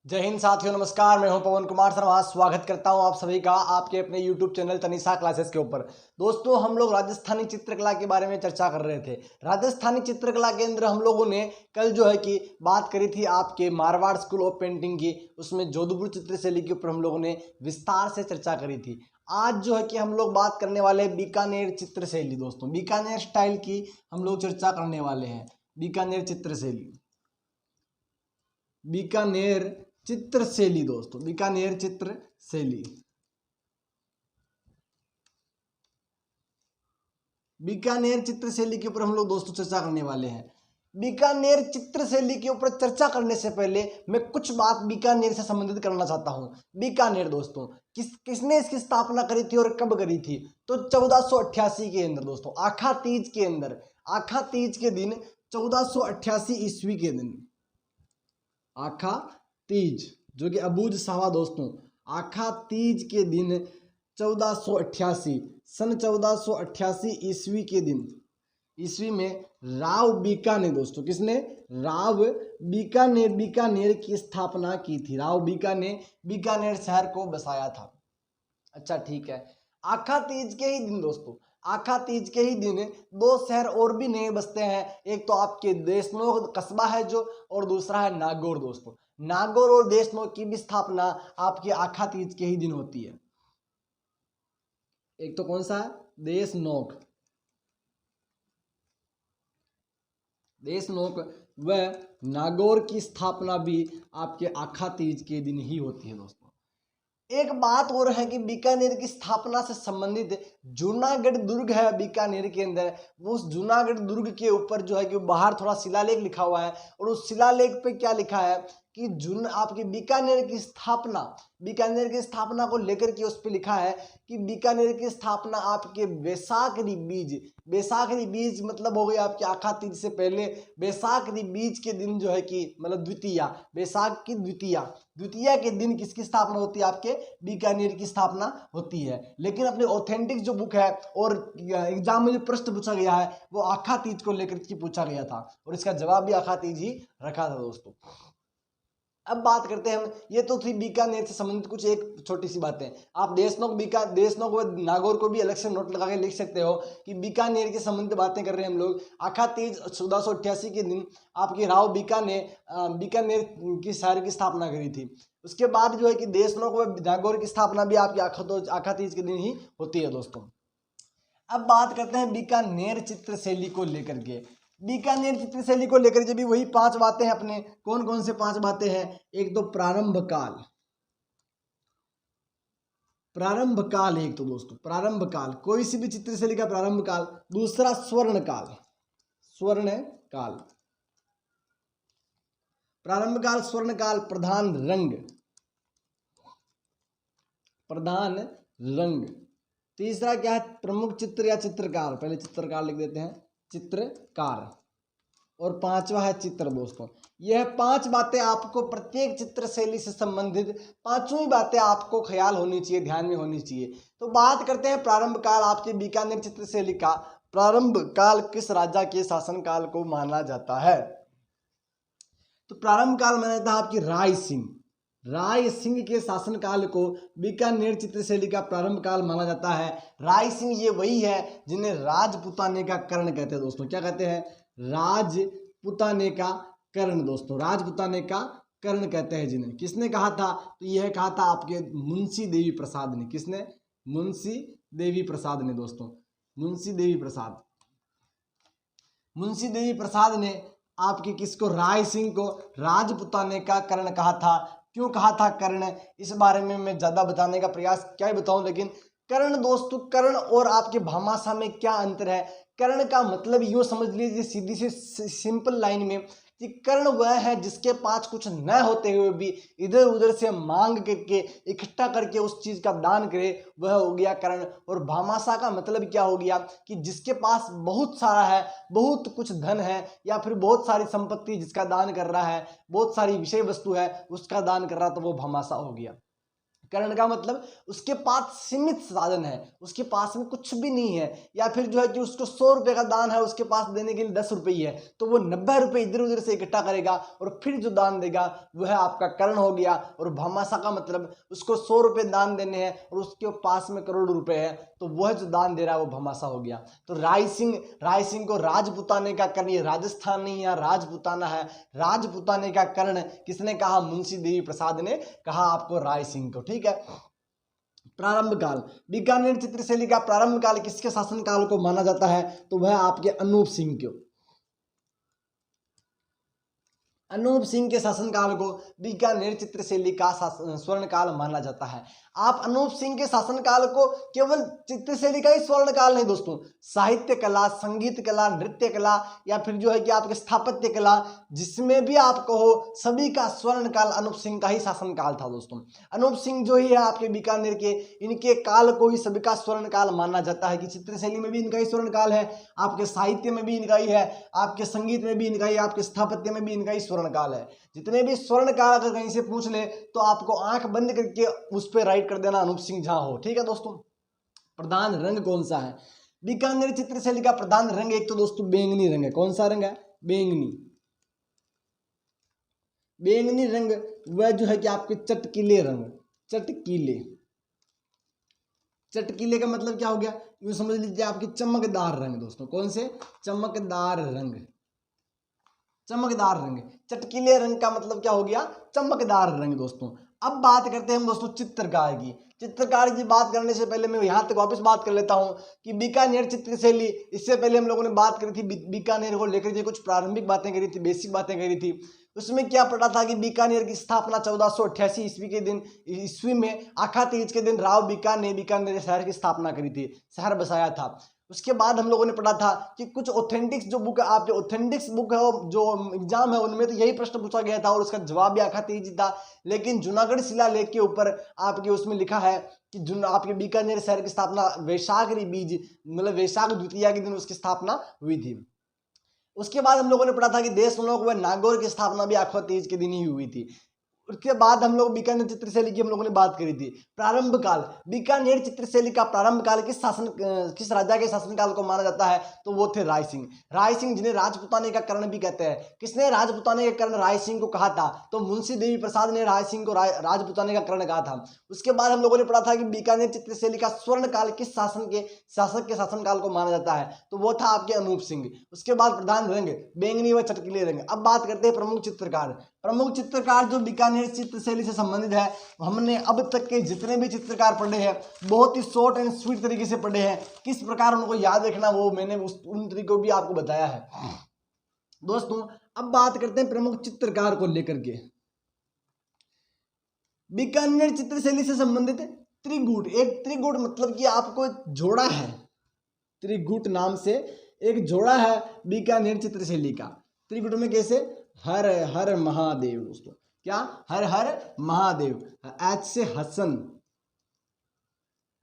जय हिंद साथियों, नमस्कार। मैं हूं पवन कुमार शर्मा। स्वागत करता हूं आप सभी का आपके अपने YouTube चैनल तनिषा क्लासेस के ऊपर। दोस्तों, हम लोग राजस्थानी चित्रकला के बारे में चर्चा कर रहे थे। राजस्थानी चित्रकला के अंदर हम लोगों ने कल जो है कि बात करी थी आपके मारवाड़ स्कूल ऑफ पेंटिंग की। उसमें जोधपुर चित्रशैली के ऊपर हम लोगों ने विस्तार से चर्चा करी थी। आज जो है कि हम लोग बात करने वाले हैं बीकानेर चित्रशैली। दोस्तों, बीकानेर स्टाइल की हम लोग चर्चा करने वाले हैं। बीकानेर चित्रशैली, बीकानेर चित्रशैली दोस्तों, बीकानेर चित्रशैली, बीकानेर चित्रशैली के ऊपर हम लोग दोस्तों चर्चा करने वाले हैं। बीकानेर चित्रशैली के ऊपर चर्चा करने से पहले मैं कुछ बात बीकानेर से संबंधित करना चाहता हूं। बीकानेर दोस्तों, किसने इसकी स्थापना करी थी और कब करी थी? तो 1488 के अंदर दोस्तों, आखा तीज के अंदर, आखा तीज के दिन 1488 ईस्वी के दिन, आखा तीज जो कि अबूझ सावा दोस्तों, आखा तीज के दिन 1488 सन 1488 ईस्वी के दिन, ईस्वी में राव बीकानेर दोस्तों, किसने? राव बीकानेर की स्थापना की थी। राव बीकानेर शहर को बसाया था। अच्छा, ठीक है। आखा तीज के ही दिन दोस्तों, आखा तीज के ही दिन दो शहर और भी नए बसते हैं। एक तो आपके देशनोक कस्बा है जो, और दूसरा है नागौर दोस्तों। नागौर और देशनोक की भी स्थापना आपके आखा तीज के ही दिन होती है। एक तो कौन सा है? देशनोक, देशनोक व नागौर की स्थापना भी आपके आखा तीज के दिन ही होती है दोस्तों। एक बात और है कि बीकानेर की स्थापना से संबंधित जूनागढ़ दुर्ग है बीकानेर के अंदर। वो उस जूनागढ़ दुर्ग के ऊपर जो है कि बाहर थोड़ा शिलालेख लिखा हुआ है, और उस शिलालेख पे क्या लिखा है कि आपकी बीकानेर की स्थापना को लेकर के उस पे लिखा है कि बीकानेर की स्थापना आपके बैसाखरी बीज मतलब हो गई आपके आखा तीज से पहले बैसाखरी बीज के दिन जो है कि मतलब द्वितीया, बैसाख की द्वितीया के दिन किसकी स्थापना होती है? आपके बीकानेर की स्थापना होती है। लेकिन अपने ऑथेंटिक जो बुक है और एग्जाम में जो प्रश्न पूछा गया है वो आखा तीज को लेकर के पूछा गया था, और इसका जवाब भी आखा तीज ही रखा था दोस्तों। अब बात करते हैं हम, ये तो थी बीकानेर से संबंधित कुछ एक छोटी सी बातें। आप देशनोक व नागौर को भी अलग से नोट लगा के लिख सकते हो कि बीकानेर के संबंधित बातें कर रहे हैं हम लोग। आखा तीज 1488 के दिन आपकी राव बीकानेर की शहर की स्थापना करी थी। उसके बाद जो है कि देशनोक व नागौर की स्थापना भी आपकी आखा तीज के दिन ही होती है दोस्तों। अब बात करते हैं बीकानेर चित्रशैली को लेकर के। बीकानेर चित्रशैली को लेकर के भी वही 5 बातें हैं अपने। कौन कौन से 5 बातें हैं? एक तो प्रारंभ काल, एक तो दोस्तों प्रारंभ काल, कोई सी भी चित्रशैली का प्रारंभ काल। दूसरा स्वर्ण काल, प्रारंभ काल, स्वर्ण काल। प्रधान रंग। तीसरा क्या है? प्रमुख चित्र या चित्रकार। पहले चित्रकार लिख देते हैं, चित्रकार। और 5वां है चित्र दोस्तों। यह 5 बातें आपको प्रत्येक चित्रशैली से संबंधित 5वीं बातें आपको ख्याल होनी चाहिए, ध्यान में होनी चाहिए। तो बात करते हैं प्रारंभ काल आपके बीकानेर चित्रशैली का। प्रारंभ काल किस राजा के शासन काल को माना जाता है? तो प्रारंभ काल माना जाता है आपकी राय सिंह के शासन काल को बीकानेर चित्रशैली का प्रारंभ काल माना जाता है। राय सिंह ये वही है जिन्हें राजपुताने का कर्ण कहते हैं दोस्तों। क्या कहते हैं? राजपुताने का कर्ण दोस्तों, राजपुताने का कर्ण कहते हैं जिन्हें। किसने कहा था? तो यह कहा था आपके मुंशी देवी प्रसाद ने। किसने? मुंशी देवी प्रसाद ने दोस्तों, मुंशी देवी प्रसाद ने आपके किसको? राय सिंह को राजपुताने का कर्ण कहा था। क्यों कहा था कर्ण? इस बारे में मैं ज्यादा बताने का प्रयास क्या ही बताऊं, लेकिन कर्ण दोस्तों, कर्ण और आपके भामाशाह में क्या अंतर है? कर्ण का मतलब यूं समझ लीजिए सीधी सी सिंपल लाइन में कि कर्ण वह है जिसके पास कुछ न होते हुए भी इधर उधर से मांग करके इकट्ठा करके उस चीज का दान करे, वह हो गया कर्ण। और भामाशाह का मतलब क्या हो गया कि जिसके पास बहुत सारा है, बहुत कुछ धन है, या फिर बहुत सारी संपत्ति जिसका दान कर रहा है, बहुत सारी विषय वस्तु है उसका दान कर रहा, तो वो भामाशाह हो गया। कर्ण का मतलब उसके पास सीमित साधन है, उसके पास में कुछ भी नहीं है, या फिर जो है कि उसको 100 रुपये का दान है, उसके पास देने के लिए 10 रुपये ही है, तो वो 90 रुपये इधर उधर से इकट्ठा करेगा और फिर जो दान देगा वह है आपका कर्ण हो गया। और भामाशा का मतलब उसको 100 रुपये दान देने हैं और उसके पास में करोड़ों रुपए है, तो वह जो दान दे रहा है वो भामाशा हो गया। तो राय सिंह को राजपुताने का कर्ण, ये राजस्थान नहीं है, राजपुताना है, राजपुताने का कर्ण किसने कहा? मुंशी देवी प्रसाद ने कहा आपको राय सिंह को। ठीक है। प्रारंभ काल, बीकानेर चित्रशैली का प्रारंभ काल किसके शासनकाल को माना जाता है? तो वह आपके अनूप सिंह को, अनूप सिंह के शासनकाल को बीकानेर चित्रशैली का स्वर्ण काल माना जाता है। आप अनूप सिंह के शासनकाल को केवल चित्रशैली का ही स्वर्ण काल नहीं दोस्तों, साहित्य कला, संगीत कला, नृत्य कला या फिर जो है कि आपके स्थापत्य कला, जिसमें भी आप कहो सभी का स्वर्ण काल अनूप सिंह का ही शासनकाल था दोस्तों। अनूप सिंह जो ही है आपके बीकानेर के, इनके काल को ही सभी का स्वर्ण काल माना जाता है कि चित्रशैली में भी इनका ही स्वर्ण काल है, आपके साहित्य में भी इनका ही है, आपके संगीत में भी इनका ही, आपके स्थापत्य में भी इनका ही स्वर्ण काल है। जितने भी स्वर्ण काल अगर कहीं से पूछ ले तो आपको आंख बंद करके उस पर राइट कर देना अनूप सिंह झा हो। ठीक है दोस्तों। प्रधान रंग कौन सा है? बीकानेर चित्रशैली का प्रधान रंग एक तो दोस्तों बैंगनी रंग है। कौन सा रंग है? बैंगनी। बैंगनी रंग वह जो है कि आपके चटकीले रंग, चटकीले, चटकीले का मतलब क्या हो गया? यूं समझ लीजिए आपकी चमकदार रंग दोस्तों। कौन से? चमकदार रंग, चमकदार रंग। चटकीले रंग का मतलब क्या हो गया? चमकदार रंग दोस्तों। अब बात करते हैं हम दोस्तों चित्रकार की। चित्रकार की बात करने से पहले मैं यहाँ तक वापस बात कर लेता हूँ कि बीकानेर चित्रशैली, इससे पहले हम लोगों ने बात करी थी बीकानेर को लेकर के, कुछ प्रारंभिक बातें करी थी, बेसिक बातें करी थी। उसमें क्या पढ़ा था कि बीकानेर की स्थापना 1488 ईस्वी के दिन, ईस्वी में आखा तीज के दिन राव बीकान ने बीकानेर शहर की स्थापना करी थी, शहर बसाया था। उसके बाद हम लोगों ने पढ़ा था कि कुछ ऑथेंटिक्स जो बुक, आप जो ऑथेंटिक्स बुक है जो एग्जाम है उनमें तो यही प्रश्न पूछा गया था और उसका जवाब भी आखा तीज था। लेकिन जूनागढ़ शिलालेख के ऊपर आपके उसमें लिखा है कि आपके बीकानेर शहर की स्थापना वैशाख बीज, मतलब वैशाख द्वितीया के दिन उसकी स्थापना हुई थी। उसके बाद हम लोगों ने पढ़ा था कि देशनोक व नागौर की स्थापना भी आखा तीज के दिन ही हुई थी। उसके बाद हम लोग बीकानेर चित्रशैली की हम लोगों ने बात करी थी। प्रारंभ काल, बीकानेर चित्रशैली का प्रारंभ काल किस राजा के शासनकाल को माना जाता है? तो वो थे राय सिंह। राय सिंह जिन्हें राजपुताने का कर्ण भी कहते हैं। किसने राजपुताने का कर्ण राय सिंह को कहा था? तो मुंशी देवी प्रसाद ने राय सिंह को राजपुताने का कर्ण कहा था। उसके बाद हम लोगों ने पढ़ा था कि बीकानेर चित्रशैली का स्वर्ण काल किस शासक के शासनकाल को माना जाता है? तो वो था आपके अनूप सिंह। उसके बाद प्रधान रंग बैंगनी व चटकीले रंग। अब बात करते हैं प्रमुख चित्रकार। प्रमुख चित्रकार जो बीकानेर चित्रशैली से संबंधित है, हमने अब तक के जितने भी चित्रकार पढ़े हैं बहुत ही शॉर्ट एंड स्वीट तरीके से पढ़े हैं। किस प्रकार उनको याद रखना वो मैंने उन तरीकों भी आपको बताया है दोस्तों। अब बात करते हैं प्रमुख चित्रकार को लेकर के। बीकानेर चित्रशैली से संबंधित त्रिगुट, एक त्रिगुट मतलब कि आपको जोड़ा है, त्रिगुट नाम से एक जोड़ा है बीकानेर चित्रशैली का। त्रिगुट में कैसे? हर हर महादेव दोस्तों। क्या? हर हर महादेव। एच से हसन,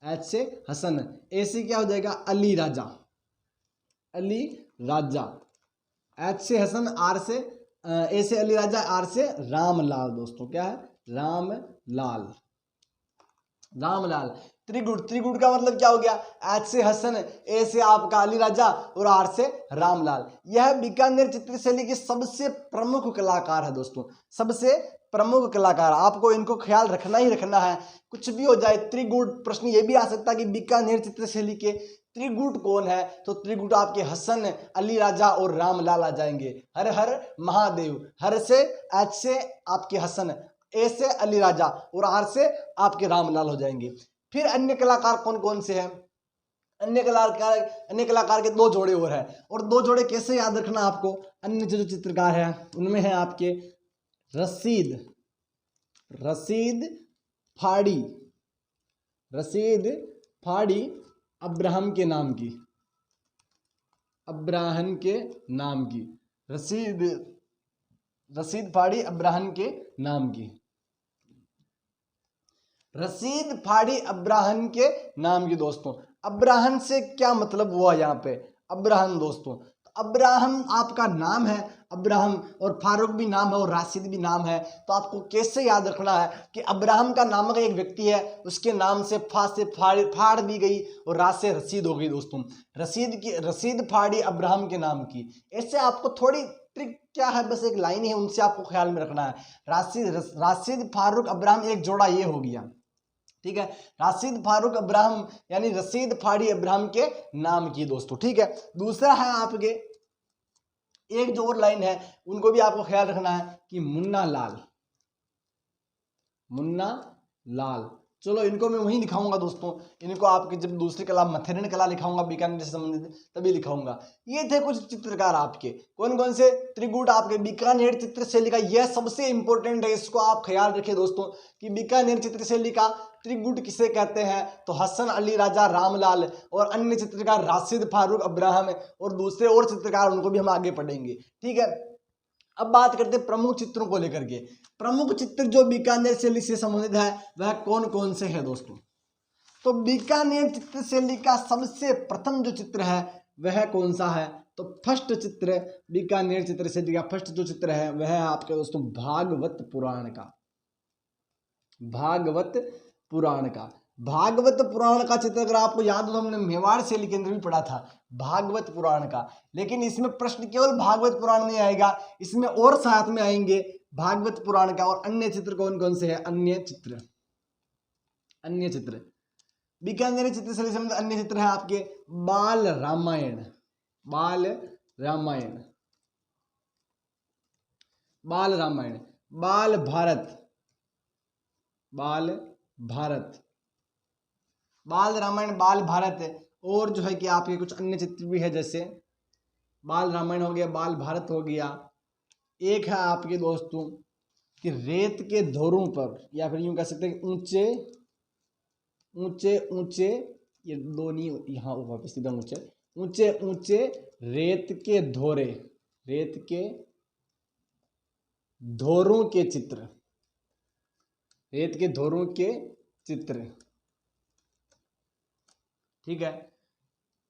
एच से हसन, ए से क्या हो जाएगा? अली राजा, अली राजा। एच से हसन, आर से ए से अली राजा, आर से रामलाल दोस्तों। क्या है? रामलाल, रामलाल। त्रिगुट, त्रिगुट का मतलब क्या हो गया? एच से हसन, ए से आपका अली राजा और आर से रामलाल। यह बीकानेर चित्रशैली के सबसे प्रमुख कलाकार है दोस्तों, सबसे प्रमुख कलाकार। आपको इनको ख्याल रखना ही रखना है, कुछ भी हो जाए। त्रिगुट, प्रश्न ये भी आ सकता है कि बीकानेर चित्रशैली के त्रिगुट कौन है? तो त्रिगुट आपके हसन, अली राजा और रामलाल आ जाएंगे। हर हर महादेव, हर से एच से आपके हसन, ए से अली राजा और आर से आपके रामलाल हो जाएंगे। फिर अन्य कलाकार कौन कौन से हैं? अन्य कलाकार के दो जोड़े और हैं, और दो जोड़े कैसे याद रखना आपको? अन्य जो चित्रकार हैं उनमें है आपके रशीद फाड़ी, रशीद फाड़ी अब्राहम के नाम की, अब्राहम के नाम की, रशीद फाड़ी अब्राहम के नाम की, रशीद फाड़ी अब्राहम के नाम की दोस्तों। अब्राहम से क्या मतलब हुआ यहाँ पे? अब्राहम दोस्तों, अब्राहम आपका नाम है, अब्राहम, और फारूक भी नाम है और राशिद भी नाम है। तो आपको कैसे याद रखना है कि अब्राहम का नामक एक व्यक्ति है, उसके नाम से फा से फाड़ दी गई और रा से रसीद हो गई दोस्तों। रसीद फाड़ी अब्राहम के नाम की। ऐसे आपको थोड़ी ट्रिक क्या है, बस एक लाइन है, उनसे आपको ख्याल में रखना है। राशिद फारूक अब्राहम एक जोड़ा ये हो गया, ठीक है। राशिद फारूक अब्राहम यानी रसीद फाड़ी अब्राहम के नाम की दोस्तों, ठीक है। दूसरा है आपके एक जो और लाइन है उनको भी आपको ख्याल रखना है कि मुन्ना लाल। चलो इनको मैं वहीं लिखाऊंगा दोस्तों, इनको आपकी जब दूसरी कला मथेरन कला लिखाऊंगा बीकानेर से संबंधित तभी लिखाऊंगा। ये थे कुछ चित्रकार आपके, कौन कौन से, त्रिगुट आपके बीकानेर चित्रशैली का, यह सबसे इंपॉर्टेंट है, इसको आप ख्याल रखिए दोस्तों कि बीकानेर चित्रशैली का त्रिगुट किसे कहते हैं। तो हसन अली राजा रामलाल और अन्य चित्रकार राशिद फारूक अब्राहम और दूसरे और चित्रकार, उनको भी हम आगे पढ़ेंगे, ठीक है। अब बात करते हैं प्रमुख चित्रों को लेकर के। प्रमुख चित्र जो बीकानेर शैली से संबंधित है वह कौन कौन से हैं दोस्तों। तो बीकानेर चित्र शैली का सबसे प्रथम जो चित्र है वह कौन सा है, तो फर्स्ट चित्र बीकानेर चित्र शैली का फर्स्ट जो चित्र है वह है आपके दोस्तों भागवत पुराण का। भागवत पुराण का चित्र अगर आपको याद हो तो हमने मेवाड़ शैली के अंदर भी पढ़ा था भागवत पुराण का। लेकिन इसमें प्रश्न केवल भागवत पुराण नहीं आएगा, इसमें और साथ में आएंगे भागवत पुराण का और अन्य चित्र कौन कौन से हैं, अन्य चित्र बीकानेर चित्र शैली से अन्य चित्र है आपके बाल रामायण, बाल भारत, और जो है कि आपके कुछ अन्य चित्र भी है, जैसे बाल रामायण हो गया, बाल भारत हो गया। एक है आपके दोस्तों कि रेत के धोरों पर, या फिर यूं कह सकते हैं ऊंचे, ये दो नहीं, यहाँ वापस सीधा ऊंचे रेत के धोरों के चित्र, ठीक है।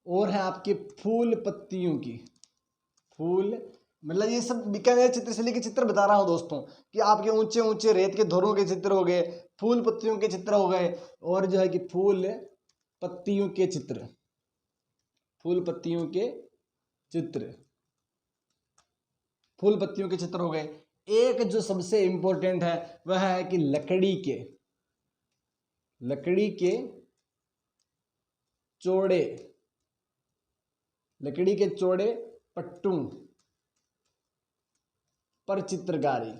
और है आपके फूल पत्तियों की, मतलब ये सब बीकानेर चित्रशैली के चित्र बता रहा हूं दोस्तों कि आपके ऊंचे रेत के धोरों के चित्र हो गए, फूल पत्तियों के चित्र हो गए, और जो है कि फूल पत्तियों के चित्र हो गए। एक जो सबसे इंपॉर्टेंट है वह है कि लकड़ी के चौड़े पट्टों पर चित्रकारी।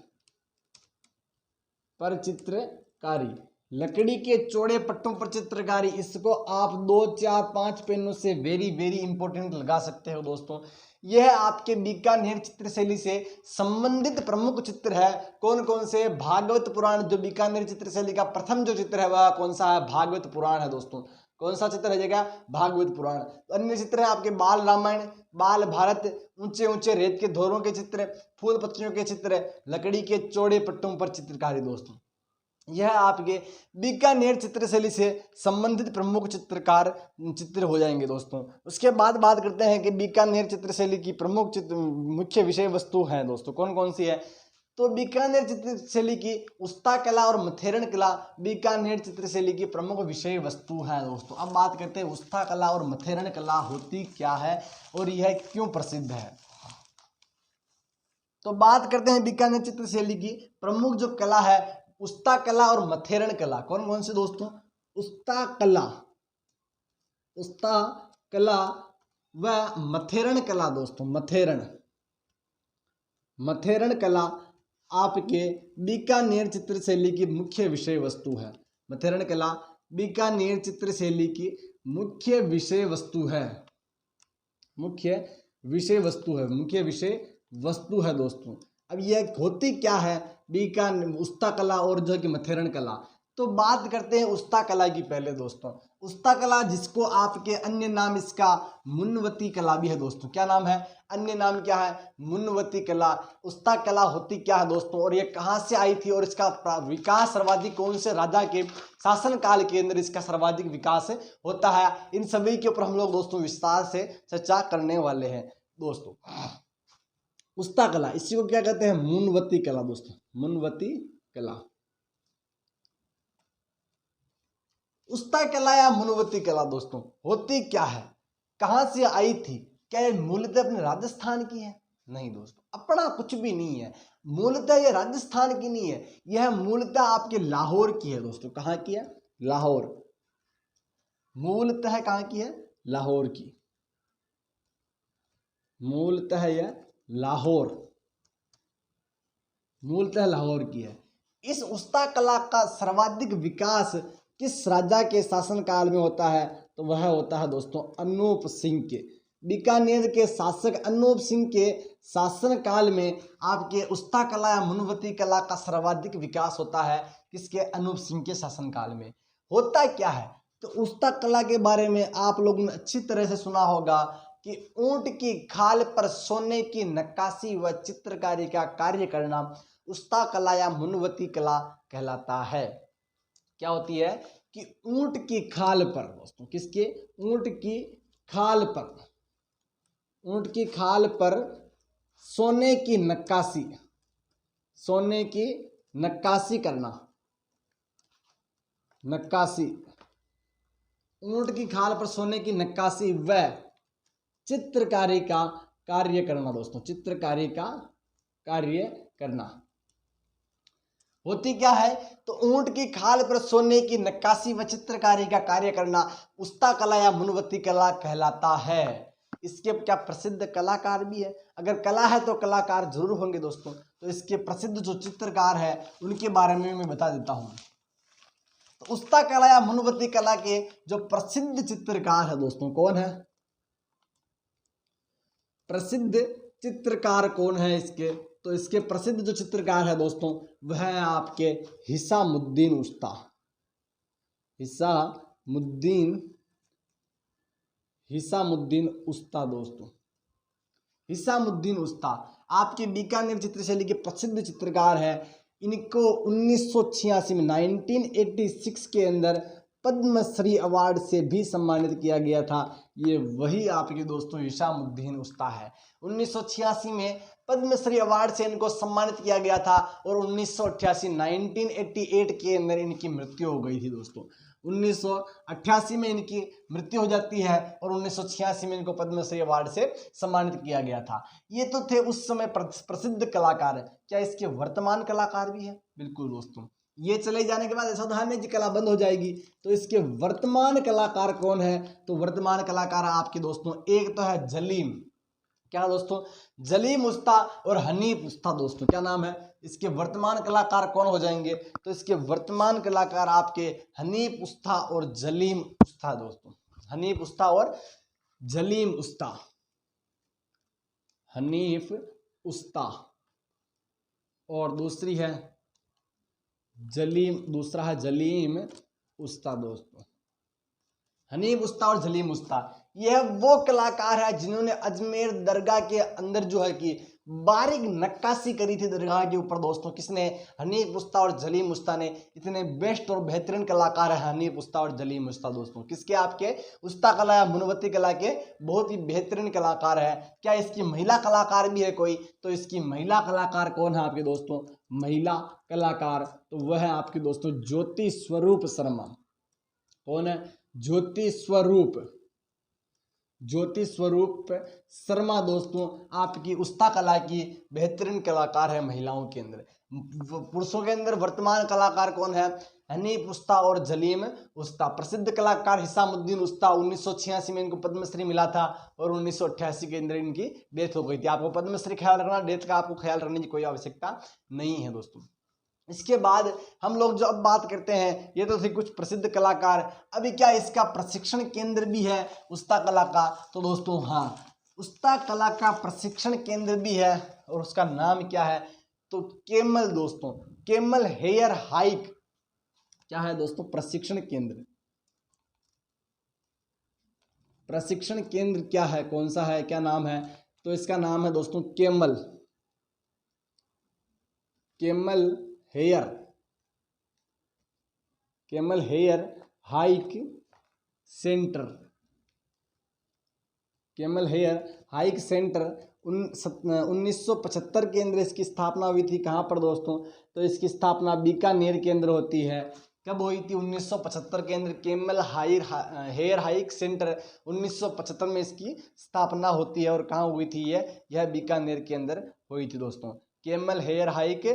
लकड़ी के चौड़े पट्टों पर चित्रकारी, इसको आप 2, 4, 5 पेनों से वेरी वेरी इंपॉर्टेंट लगा सकते हो दोस्तों। यह आपके बीकानेर चित्रशैली से संबंधित प्रमुख चित्र है। कौन कौन से, भागवत पुराण, जो बीकानेर चित्रशैली का प्रथम जो चित्र है वह कौन सा है, भागवत पुराण है दोस्तों। कौन सा चित्र रहेगा, भागवत पुराण। अन्य चित्र है आपके बाल रामायण, बाल भारत, ऊंचे रेत के धोरों के चित्र, फूल पत्तियों के चित्र, लकड़ी के चौड़े पट्टों पर चित्रकारी दोस्तों। यह आपके बीकानेर चित्रशैली से संबंधित प्रमुख चित्र हो जाएंगे दोस्तों। उसके बाद बात करते हैं कि बीकानेर चित्रशैली की प्रमुख मुख्य विषय वस्तु हैं दोस्तों, कौन कौन सी है। तो बीकानेर चित्रशैली की उस्ता कला और मथेरन कला बीकानेर चित्रशैली की प्रमुख विषय वस्तु है दोस्तों। अब बात करते हैं उस्ता कला और मथेरन कला होती क्या है और यह क्यों प्रसिद्ध है। तो बात करते हैं बीकानेर चित्रशैली की प्रमुख जो कला है, उस्ता कला और मथेरन कला। कौन कौन से दोस्तों, उस्ता कला व मथेरन कला दोस्तों। मथेरन कला आपके बीकानेर चित्रशैली की मुख्य विषय वस्तु है। मथेरन कला बीकानेर चित्रशैली की मुख्य विषय वस्तु है दोस्तों। अब यह होती क्या है उस्ता कला और जो कि मथेरन कला। तो बात करते हैं उस्ता कला की पहले दोस्तों। उस्ता कला जिसको आपके अन्य नाम इसका मुन्वती कला भी है दोस्तों। क्या नाम है, अन्य नाम क्या है, मुन्वती कला। उस्ता कला होती क्या है दोस्तों और ये कहाँ से आई थी और इसका विकास सर्वाधिक कौन से राजा के शासन काल के अंदर इसका सर्वाधिक विकास होता है, इन सभी के ऊपर हम लोग दोस्तों विस्तार से चर्चा करने वाले हैं। दोस्तों। उस्ता कला, इसी को क्या कहते हैं? मुनवती कला दोस्तों, मुनवती कला। उस्ता कला या मुनवती कला दोस्तों होती क्या है, कहां से आई थी? क्या ये मूलतः अपने राजस्थान की है? नहीं दोस्तों, अपना कुछ भी नहीं है। मूलतः ये राजस्थान की नहीं है, यह मूलतः आपके लाहौर की है दोस्तों। कहां की है? लाहौर। मूलतः कहां की है? लाहौर की। मूलतः यह लाहौर, मूलतः लाहौर की है। इस उस्ता कला का सर्वाधिक विकास किस राजा के शासनकाल में होता है? तो वह होता है दोस्तों अनूप सिंह के। बीकानेर के शासक अनूप सिंह के शासनकाल में आपके उस्ता कला या मुनवती कला का सर्वाधिक विकास होता है। किसके? अनूप सिंह के शासनकाल में। होता क्या है? तो उस्ता कला के बारे में आप लोगों ने अच्छी तरह से सुना होगा कि ऊंट की खाल पर सोने की नक्काशी व चित्रकारी का कार्य करना उस्ता कला या मुनवती कला कहलाता है। क्या होती है? कि ऊंट की खाल पर दोस्तों, किसके? ऊंट की खाल पर, ऊंट की खाल पर सोने की नक्काशी, सोने की नक्काशी करना, नक्काशी, ऊंट की खाल पर सोने की नक्काशी व चित्रकारी का कार्य करना दोस्तों, चित्रकारी का कार्य करना। होती क्या है? तो ऊंट की खाल पर सोने की नक्काशी व चित्रकारी का कार्य करना उस्ता कला या मुनवती कला कहलाता है। इसके क्या प्रसिद्ध कलाकार भी है? अगर कला है तो कलाकार जरूर होंगे दोस्तों। तो इसके प्रसिद्ध जो चित्रकार है उनके बारे में मैं बता देता हूं। तो उस्ता कला या मुनवती कला के जो प्रसिद्ध चित्रकार है दोस्तों, कौन है? प्रसिद्ध चित्रकार कौन है इसके? तो इसके प्रसिद्ध जो चित्रकार है दोस्तों वह है आपके हिसामुद्दीन उस्ता, हिसामुद्दीन, हिसामुद्दीन उस्ता दोस्तों। हिसामुद्दीन उस्ता आपके बीकानेर चित्रशैली के प्रसिद्ध चित्रकार है। इनको 1986 में 1986 के अंदर पद्मश्री अवार्ड से भी सम्मानित किया गया था। ये वही आपके दोस्तों हिसामुद्दीन उस्ता है। 1986 में पद्मश्री अवार्ड से इनको सम्मानित किया गया था और 1988 के अंदर इनकी मृत्यु हो गई थी दोस्तों। 1988 में इनकी मृत्यु हो जाती है और 1986 में इनको पद्मश्री अवार्ड से सम्मानित किया गया था। ये तो थे उस समय प्रसिद्ध कलाकार। क्या इसके वर्तमान कलाकार भी है? बिल्कुल दोस्तों। ये चले जाने के बाद असाधारण जी कला बंद हो जाएगी। तो इसके वर्तमान कलाकार कौन है? तो वर्तमान कलाकार आपके दोस्तों एक तो है जलीम, क्या दोस्तों? जलीम उस्ता और हनीफ उस्ता दोस्तों। क्या नाम है? इसके वर्तमान कलाकार कौन हो जाएंगे? तो इसके वर्तमान कलाकार आपके हनीफ उस्ता और जलीम उस्ता दोस्तों। हनीफ उस्ता और जलीम उस्ता, हनीफ उस्ता और दूसरी है जलीम, दूसरा है जलीम उस्ता दोस्तों। हनीफ उस्ता और जलीम उस्ता यह वो कलाकार है जिन्होंने अजमेर दरगाह के अंदर जो है कि बारीक नक्काशी करी थी दरगाह के ऊपर दोस्तों। किसने? हनीफ उस्ता और जलीम उस्ता ने। इतने बेस्ट और बेहतरीन कलाकार है हनीफ उस्ता और जलीम उस्ता दोस्तों। किसके? आपके उस्ता कला या मुनवती कला के बहुत ही बेहतरीन कलाकार है। क्या इसकी महिला कलाकार भी है कोई? तो इसकी महिला कलाकार कौन है आपके दोस्तों? महिला कलाकार तो वह है आपके दोस्तों ज्योति स्वरूप शर्मा। कौन है? ज्योति स्वरूप, ज्योति स्वरूप शर्मा दोस्तों आपकी उस्ता कला की बेहतरीन कलाकार है महिलाओं के अंदर। पुरुषों के अंदर वर्तमान कलाकार कौन है? हनीफ उस्ता और जलीम उस्ता। प्रसिद्ध कलाकार हिसामुद्दीन उस्ता, 1986 में इनको पद्मश्री मिला था और 1988 के अंदर इनकी डेथ हो गई थी। आपको पद्मश्री ख्याल रखना, डेथ का आपको ख्याल रखने की कोई आवश्यकता नहीं है दोस्तों। इसके बाद हम लोग जो अब बात करते हैं, ये तो थे कुछ प्रसिद्ध कलाकार। अभी क्या इसका प्रशिक्षण केंद्र भी है उस्ता कला का? तो दोस्तों हाँ, उस्ता कला का प्रशिक्षण केंद्र भी है और उसका नाम क्या है? तो केमल दोस्तों, केमल हेयर हाइक क्या है दोस्तों? प्रशिक्षण केंद्र। प्रशिक्षण केंद्र क्या है, कौन सा है, क्या नाम है? तो इसका नाम है दोस्तों camel, camel hair, camel hair hike centre, camel hair hike centre 1975 के अंदर इसकी स्थापना हुई थी। कहाँ पर दोस्तों? तो इसकी स्थापना बीकानेर के अंदर होती है। कब हुई थी? 1975 के अंदर कैमल हेयर हाइक सेंटर 1975 में इसकी स्थापना होती है। और कहाँ हुई थी? यह बीकानेर के अंदर हुई थी दोस्तों। Camel hair hike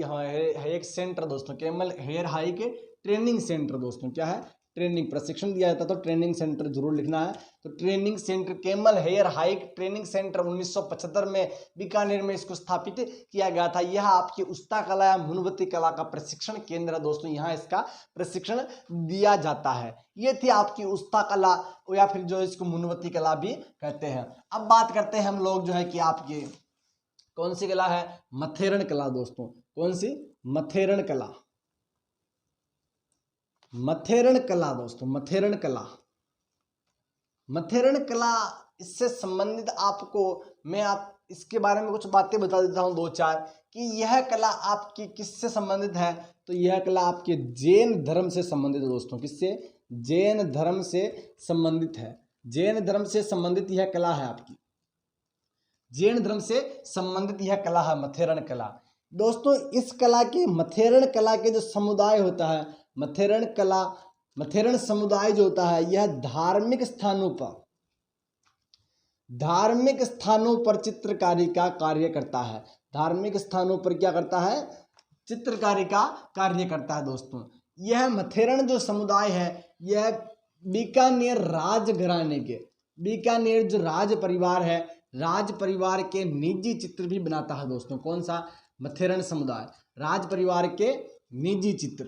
hike centre दोस्तों, camel hair hike training centre दोस्तों, क्या है? ट्रेनिंग, प्रशिक्षण दिया जाता तो ट्रेनिंग सेंटर जरूर लिखना है। तो training centre camel hair hike training centre 1975 में बीकानेर में इसको स्थापित किया गया था। यह आपकी उस्ता कला या मुनवती कला का प्रशिक्षण केंद्र है दोस्तों, यहाँ इसका प्रशिक्षण दिया जाता है। ये थी आपकी उस्ता कला या फिर जो इसको मुनवती कला भी कहते हैं। अब बात करते हैं हम लोग जो है कि आपकी कौन सी कला है? मथेरण कला दोस्तों। कौन सी? मथेरण कला। मथेरण कला दोस्तों, मथेरण कला। मथेरण कला इससे संबंधित आपको मैं इसके बारे में कुछ बातें बता देता हूं, दो चार, कि यह कला आपकी किससे संबंधित है? तो यह कला आपके जैन धर्म से संबंधित है दोस्तों। किससे? जैन धर्म से संबंधित है। जैन धर्म से संबंधित यह कला है आपकी। जैन धर्म से संबंधित यह कला है मथेरण कला दोस्तों। इस कला के मथेरण कला के जो समुदाय होता है, मथेरण कला, मथेरण समुदाय जो होता है, यह धार्मिक स्थानों पर चित्रकारी का कार्य करता है। धार्मिक स्थानों पर क्या करता है? चित्रकारी का कार्य करता है दोस्तों। यह मथेरण जो समुदाय है, यह बीकानेर राजघराने के, बीकानेर जो राज परिवार है, राज परिवार के निजी चित्र भी बनाता है दोस्तों। कौन सा? मथेरण समुदाय राज परिवार के निजी चित्र,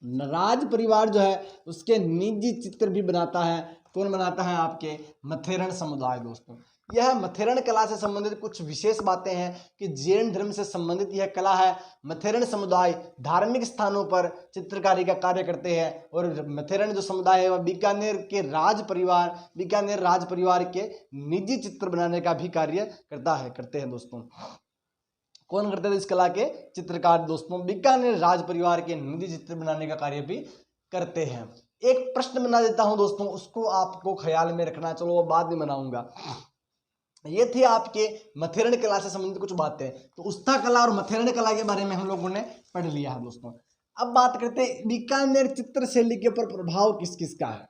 राज परिवार जो है उसके निजी चित्र भी बनाता है। कौन बनाता है? आपके मथेरण समुदाय दोस्तों। यह मथेरण कला से संबंधित कुछ विशेष बातें हैं कि जैन धर्म से संबंधित यह कला है। मथेरण समुदाय धार्मिक स्थानों पर चित्रकारी का कार्य करते हैं। और मथेरण जो समुदाय है वह बीकानेर राज परिवार के निजी चित्र बनाने का भी कार्य करते हैं दोस्तों। कौन करते थे इस कला के? चित्रकार दोस्तों बीकानेर राज परिवार के निजी चित्र बनाने का कार्य भी करते हैं। एक प्रश्न बना देता हूं दोस्तों, उसको आपको ख्याल में रखना। चलो वो बाद में बनाऊंगा। ये थी आपके मथेरण कला से संबंधित कुछ बातें। तो उस्ता कला और मथेरण कला के बारे में हम लोगों ने पढ़ लिया है दोस्तों। अब बात करते हैं बीकानेर चित्रशैली के ऊपर प्रभाव किस किस का है।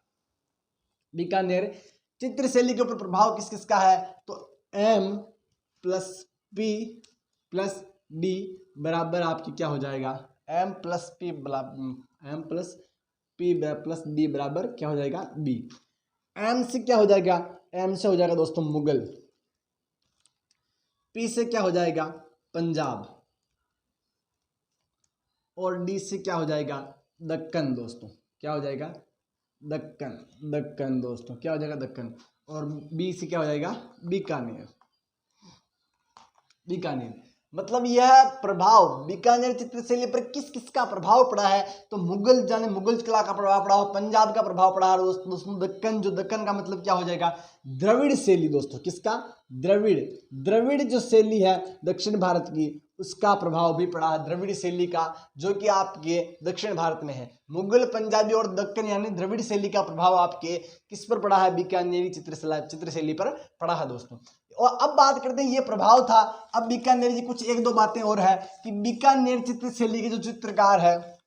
बीकानेर चित्रशैली के ऊपर प्रभाव किस किस का है? तो M+P+D बराबर आपकी क्या हो जाएगा? M+P+D बराबर क्या हो जाएगा? B। M से क्या हो जाएगा? M से हो जाएगा दोस्तों मुगल। P से क्या हो जाएगा? पंजाब। और D से क्या हो जाएगा? दक्कन दोस्तों। क्या हो जाएगा? दक्कन दोस्तों। क्या हो जाएगा? दक्कन। और B से क्या हो जाएगा? बीकानेर। मतलब यह प्रभाव बीकानेर चित्रशैली पर किस किस का प्रभाव पड़ा है? तो मुगल कला का प्रभाव पड़ा, पंजाब का प्रभाव पड़ा। दोस्तों दक्कन का मतलब क्या हो जाएगा? द्रविड़ शैली दोस्तों। किसका? द्रविड़ जो शैली है दक्षिण भारत की, उसका प्रभाव भी पड़ा है। द्रविड़ शैली का, जो कि आपके दक्षिण भारत में है। मुगल, पंजाबी और दक्कन यानी द्रविड़ शैली का प्रभाव आपके किस पर पड़ा है? बीकानेरी चित्रशैली पर पड़ा है दोस्तों। और अब बात करते हैं ये प्रभाव था। अब बीकानेर की कुछ एक दो बातें और है कि बीकानेर चित्रशैली के जो चित्रकार है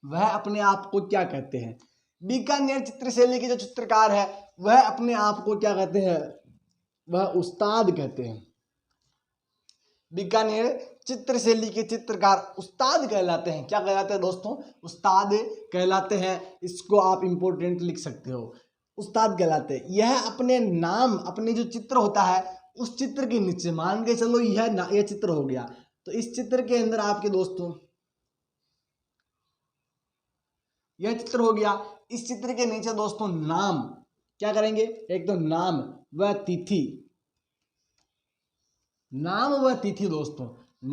वह अपने आप को क्या कहते हैं? बीकानेर चित्रशैली के जो चित्रकार है वह अपने आप को क्या कहते हैं? वह उस्ताद कहते हैं। बीकानेर चित्रशैली के चित्रकार उस्ताद कहलाते हैं। क्या कहलाते हैं दोस्तों? उस्ताद कहलाते हैं। इसको आप इंपोर्टेंट लिख सकते हो, उस्ताद कहलाते हैं। यह अपने नाम, अपने जो चित्र होता है उस चित्र के नीचे, मान के चलो यह चित्र हो गया, तो इस चित्र के अंदर आपके दोस्तों यह चित्र हो गया। इस चित्र के नीचे दोस्तों नाम क्या करेंगे? एक तो नाम व तिथि, नाम व तिथि दोस्तों,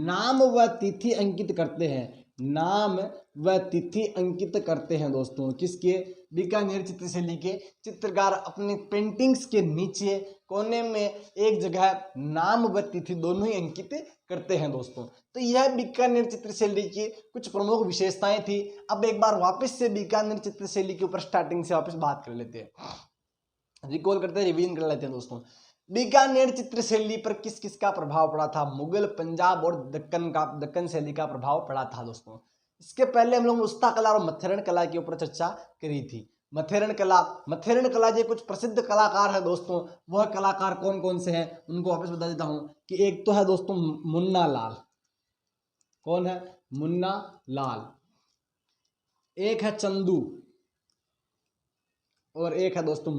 नाम व तिथि अंकित करते हैं। नाम व तिथि अंकित करते हैं दोस्तों। किसके? बीकानेर चित्रशैली के चित्रकार अपनी पेंटिंग्स के नीचे कोने में एक जगह नाम व तिथि दोनों ही अंकित करते हैं दोस्तों। तो यह बीकानेर चित्रशैली की कुछ प्रमुख विशेषताएं थी। अब एक बार वापस से बीकानेर चित्रशैली के ऊपर स्टार्टिंग से वापस बात कर लेते हैं। रिकॉल करते हैं, रिवीजन कर लेते हैं दोस्तों। बीकानेर चित्र शैली पर किस किस का प्रभाव पड़ा था? मुगल, पंजाब और दक्कन शैली का प्रभाव पड़ा था दोस्तों। इसके पहले हम लोग उस्ता कला और मथेरन कला के ऊपर चर्चा करी थी। मथेरन कला के कुछ प्रसिद्ध कलाकार है दोस्तों। वह कलाकार कौन कौन से हैं उनको वापस बता देता हूं कि एक तो है दोस्तों मुन्ना लाल। कौन है? मुन्ना लाल। एक है चंदू और एक है दोस्तों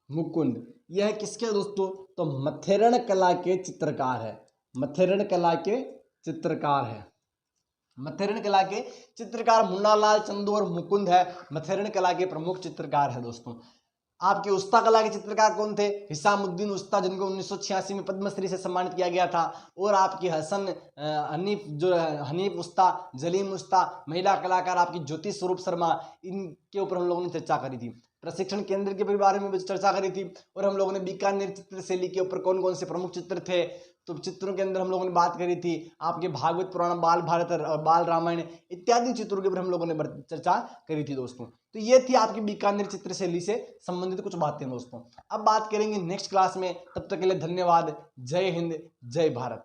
मुकुंद। यह किसके दोस्तों? तो मथेरन कला के चित्रकार है। मथेरन कला के चित्रकार है। मथेरन कला के चित्रकार मुन्नालाल, चंदू और मुकुंद है। मथेरन कला के प्रमुख चित्रकार है दोस्तों। आपके उस्ता कला के चित्रकार कौन थे? हिसामुद्दीन उस्ता, जिनको 1986 में पद्मश्री से सम्मानित किया गया था। और आपकी हनीफ उस्ता, जलीम उस्ता, महिला कलाकार आपकी ज्योति स्वरूप शर्मा, इनके ऊपर हम लोगों ने चर्चा करी थी। प्रशिक्षण केंद्र के बारे में भी चर्चा करी थी। और हम लोगों ने बीकानेर चित्र शैली के ऊपर कौन कौन से प्रमुख चित्र थे, तो चित्रों के अंदर हम लोगों ने बात करी थी आपके भागवत पुराण, बाल भारत और बाल रामायण इत्यादि चित्रों के ऊपर हम लोगों ने चर्चा करी थी दोस्तों। तो ये थी आपकी बीकानेर चित्र शैली से संबंधित कुछ बातें दोस्तों। अब बात करेंगे नेक्स्ट क्लास में, तब तक के लिए धन्यवाद। जय हिंद, जय भारत।